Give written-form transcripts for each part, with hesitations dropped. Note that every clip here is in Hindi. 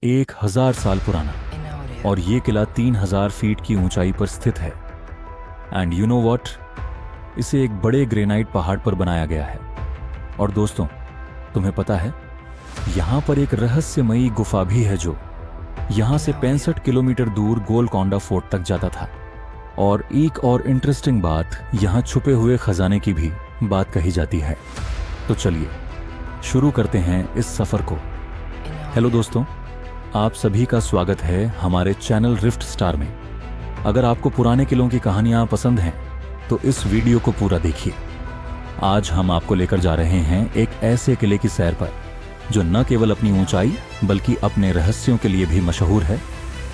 1000 साल पुराना, और ये किला 3000 फीट की ऊंचाई पर स्थित है। एंड यू नो व्हाट, इसे एक बड़े ग्रेनाइट पहाड़ पर बनाया गया है। और दोस्तों, तुम्हें पता है, यहां पर एक रहस्यमयी गुफा भी है जो यहां से 65 किलोमीटर दूर गोलकोंडा फोर्ट तक जाता था। और एक और इंटरेस्टिंग बात, यहां छुपे हुए खजाने की भी बात कही जाती है। तो चलिए शुरू करते हैं इस सफर को। हेलो दोस्तों, आप सभी का स्वागत है हमारे चैनल रिफ्ट स्टार में। अगर आपको पुराने किलों की कहानियां पसंद हैं तो इस वीडियो को पूरा देखिए। आज हम आपको लेकर जा रहे हैं एक ऐसे किले की सैर पर जो न केवल अपनी ऊंचाई बल्कि अपने रहस्यों के लिए भी मशहूर है,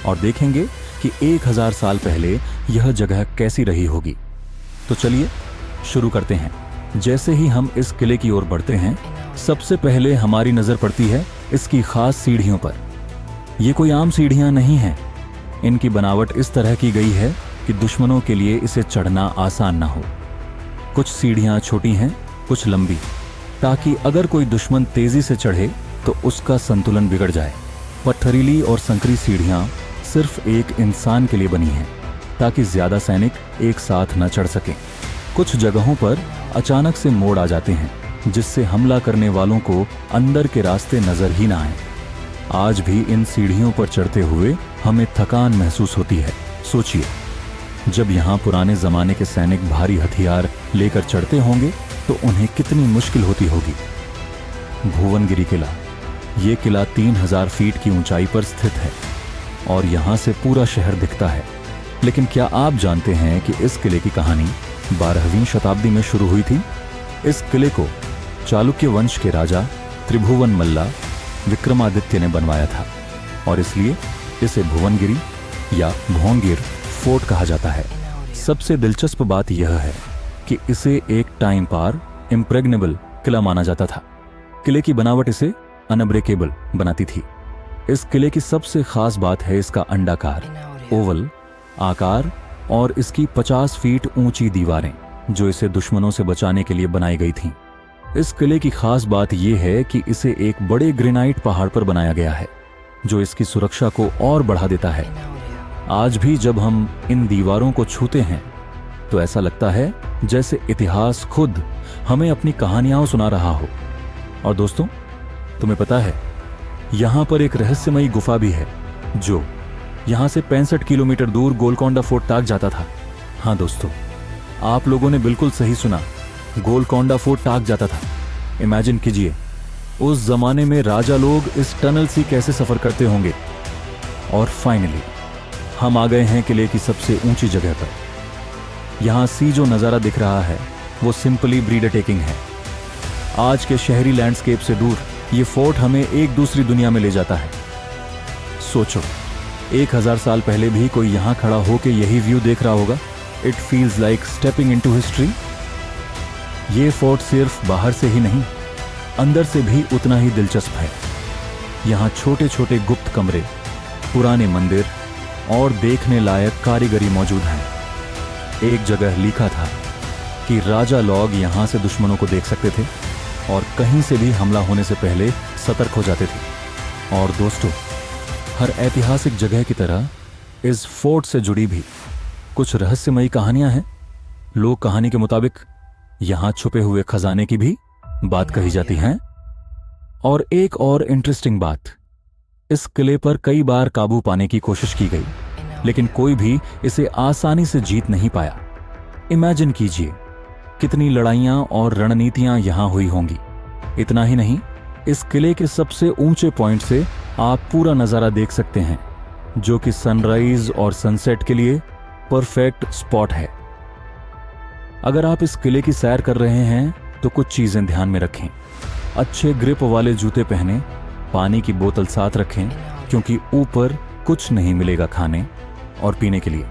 और देखेंगे कि 1000 साल पहले यह जगह कैसी रही होगी। तो चलिए शुरू करते हैं। जैसे ही हम इस किले की ओर बढ़ते हैं, सबसे पहले हमारी नजर पड़ती है इसकी खास सीढ़ियों पर। ये कोई आम सीढ़ियां नहीं हैं। इनकी बनावट इस तरह की गई है कि दुश्मनों के लिए इसे चढ़ना आसान ना हो। कुछ सीढ़ियां छोटी हैं, कुछ लंबी, ताकि अगर कोई दुश्मन तेजी से चढ़े तो उसका संतुलन बिगड़ जाए। पत्थरीली और संकरी सीढ़ियां सिर्फ एक इंसान के लिए बनी हैं, ताकि ज्यादा सैनिक एक साथ न चढ़ सकें। कुछ जगहों पर अचानक से मोड़ आ जाते हैं, जिससे हमला करने वालों को अंदर के रास्ते नजर ही ना आए। आज भी इन सीढ़ियों पर चढ़ते हुए हमें थकान महसूस होती है। सोचिए, जब यहाँ पुराने जमाने के सैनिक भारी हथियार लेकर चढ़ते होंगे तो उन्हें कितनी मुश्किल होती होगी। भुवनगिरी किला, ये किला 3000 फीट की ऊंचाई पर स्थित है और यहाँ से पूरा शहर दिखता है। लेकिन क्या आप जानते हैं कि इस किले की कहानी 12वीं शताब्दी में शुरू हुई थी? इस किले को चालुक्य वंश के राजा त्रिभुवन मल्ला विक्रमादित्य ने बनवाया था, और इसलिए इसे भुवनगिरी या भोंगिर फोर्ट कहा जाता है। सबसे दिलचस्प बात यह है कि इसे एक टाइम पर इम्प्रेग्नेबल किला माना जाता था। किले की बनावट इसे अनब्रेकेबल बनाती थी। इस किले की सबसे खास बात है इसका अंडाकार ओवल आकार और इसकी 50 फीट ऊंची दीवारें, जो इसे दुश्मनों से बचाने के लिए बनाई गई थीं। इस किले की खास बात यह है कि इसे एक बड़े ग्रेनाइट पहाड़ पर बनाया गया है, जो इसकी सुरक्षा को और बढ़ा देता है। आज भी जब हम इन दीवारों को छूते हैं तो ऐसा लगता है जैसे इतिहास खुद हमें अपनी कहानियां सुना रहा हो। और दोस्तों, तुम्हें पता है, यहां पर एक रहस्यमयी गुफा भी है जो यहां से 65 किलोमीटर दूर गोलकोंडा फोर्ट तक जाता था। हाँ दोस्तों, आप लोगों ने बिल्कुल सही सुना, गोलकोंडा फोर्ट तक जाता था। इमेजिन कीजिए, उस जमाने में राजा लोग इस टनल से कैसे सफर करते होंगे। और फाइनली हम आ गए हैं किले की सबसे ऊंची जगह पर। यहां सी जो नजारा दिख रहा है वो सिंपली ब्रीड टेकिंग है। आज के शहरी लैंडस्केप से दूर ये फोर्ट हमें एक दूसरी दुनिया में ले जाता है। सोचो, 1000 साल पहले भी कोई यहां खड़ा होकर यही व्यू देख रहा होगा। It feels like stepping into history. ये फोर्ट सिर्फ बाहर से ही नहीं, अंदर से भी उतना ही दिलचस्प है। यहां छोटे छोटे गुप्त कमरे, पुराने मंदिर और देखने लायक कारीगरी मौजूद हैं। एक जगह लिखा था कि राजा लोग यहां से दुश्मनों को देख सकते थे और कहीं से भी हमला होने से पहले सतर्क हो जाते थे। और दोस्तों, हर ऐतिहासिक जगह की तरह इस फोर्ट से जुड़ी भी कुछ रहस्यमयी कहानियां हैं। लोक कहानी के मुताबिक यहां छुपे हुए खजाने की भी बात कही जाती है। और एक और इंटरेस्टिंग बात, इस किले पर कई बार काबू पाने की कोशिश की गई, लेकिन कोई भी इसे आसानी से जीत नहीं पाया। इमेजिन कीजिए कितनी लड़ाइयां और रणनीतियां यहां हुई होंगी। इतना ही नहीं, इस किले के सबसे ऊंचे पॉइंट से आप पूरा नजारा देख सकते हैं, जो कि सनराइज और सनसेट के लिए परफेक्ट स्पॉट है। अगर आप इस किले की सैर कर रहे हैं तो कुछ चीजें ध्यान में रखें। अच्छे ग्रिप वाले जूते पहनें, पानी की बोतल साथ रखें, क्योंकि ऊपर कुछ नहीं मिलेगा खाने और पीने के लिए।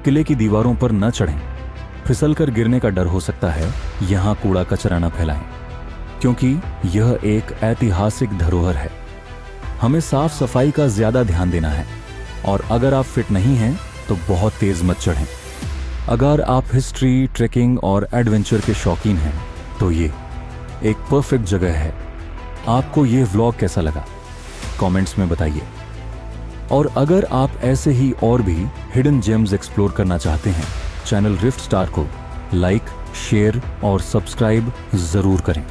किले की दीवारों पर न चढ़ें, फिसलकर गिरने का डर हो सकता है। यहां कूड़ा कचरा न फैलाएं, क्योंकि यह एक ऐतिहासिक धरोहर है। हमें साफ सफाई का ज्यादा ध्यान देना है, और अगर आप फिट नहीं हैं तो बहुत तेज मत चढ़ें। अगर आप हिस्ट्री, ट्रेकिंग और एडवेंचर के शौकीन हैं तो ये एक परफेक्ट जगह है। आपको ये व्लॉग कैसा लगा? कमेंट्स में बताइए। और अगर आप ऐसे ही और भी हिडन जेम्स एक्सप्लोर करना चाहते हैं, चैनल रिफ्ट स्टार को लाइक, शेयर और सब्सक्राइब जरूर करें।